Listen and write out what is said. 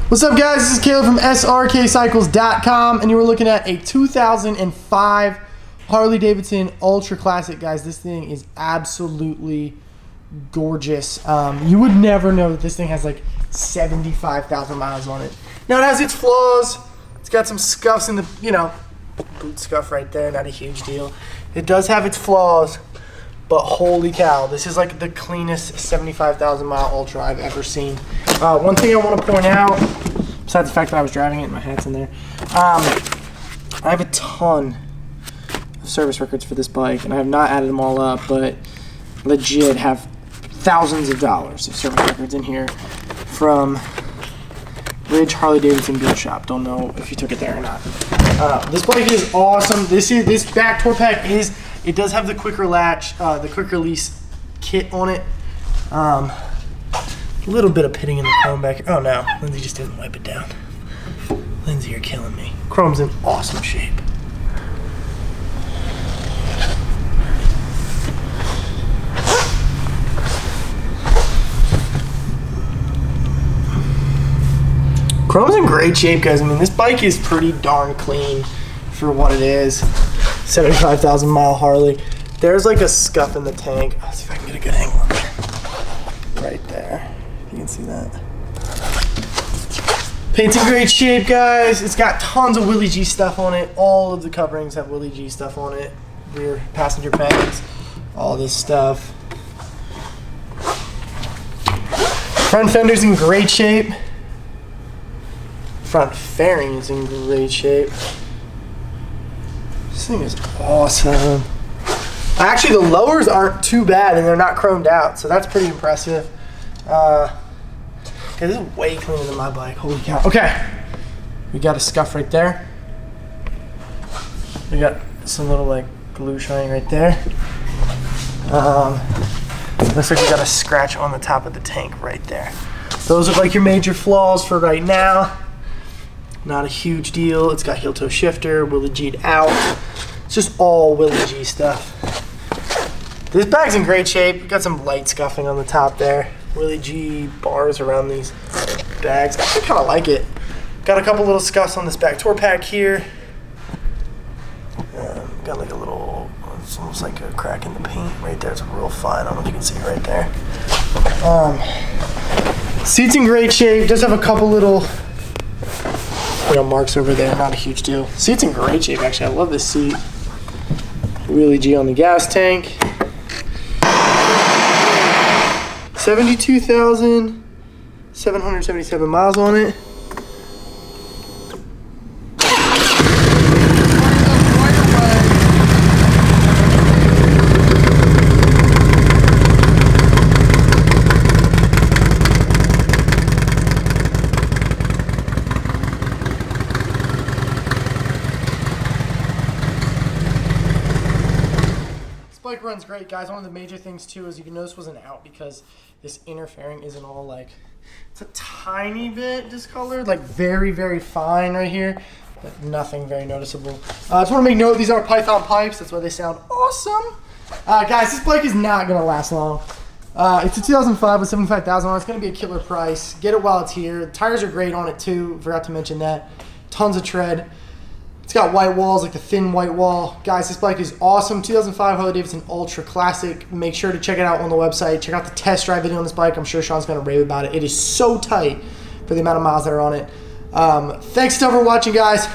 What's up, guys? This is Caleb from Srkcycles.com, and you were looking at a 2005 Harley Davidson Ultra Classic. Guys, this thing is absolutely gorgeous. You would never know that this thing has like 75,000 miles on it. Now, it has its flaws. It's got some scuffs in the, boot scuff right there. Not a huge deal. It does have its flaws, but holy cow, this is like the cleanest 75,000 mile Ultra I've ever seen. One thing I want to point out, besides the fact that I was driving it and my hat's in there, I have a ton of service records for this bike, and I have not added them all up, but legit have thousands of dollars of service records in here from Ridge Harley Davidson Build Shop. Don't know if you took it there or not. This bike is awesome. This back tour pack it does have the quick latch, the quick release kit on it. A little bit of pitting in the chrome back here. Oh no, Lindsay just didn't wipe it down. Lindsay, you're killing me. Chrome's in awesome shape. Chrome's in great shape, guys. I mean, this bike is pretty darn clean for what it is. 75,000 mile Harley. There's like a scuff in the tank. Let's see if I can get a good angle on it. Right there. You can see that. Paint's in great shape, guys. It's got tons of Willie G stuff on it. All of the coverings have Willie G stuff on it. Rear passenger pads, all this stuff. Front fender's in great shape. Front fairing is in great shape. This thing is awesome. Actually, the lowers aren't too bad, and they're not chromed out, so that's pretty impressive. Okay, this is way cleaner than my bike. Holy cow. Okay, we got a scuff right there. We got some little like glue showing right there. Looks like we got a scratch on the top of the tank right there. Those look like your major flaws for right now. Not a huge deal. It's got heel toe shifter, Willie G'd out. It's just all Willie G stuff. This bag's in great shape. Got some light scuffing on the top there. Willie G bars around these bags. I actually kind of like it. Got a couple little scuffs on this back tour pack here. Got like a little, it's almost like a crack in the paint right there. It's real fine. I don't know if you can see it right there. Seat's in great shape. Does have a couple little marks over there. Not a huge deal. Seat's in great shape, actually. I love this seat. Willie G on the gas tank. 72,777 miles on it. Bike runs great, guys. One of the major things too is you can notice wasn't out because this inner fairing isn't all like, it's a tiny bit discolored, like very, very fine right here, but nothing very noticeable. I just want to make note, these are Python pipes. That's why they sound awesome. Guys, this bike is not going to last long. It's a 2005 with 75,000 on it. It's going to be a killer price. Get it while it's here. The tires are great on it too. Forgot to mention that. Tons of tread. It's got white walls, like the thin white wall. Guys, this bike is awesome. 2005 Harley Davidson Ultra Classic. Make sure to check it out on the website. Check out the test drive video on this bike. I'm sure Sean's going to rave about it. It is so tight for the amount of miles that are on it. Thanks for watching, guys.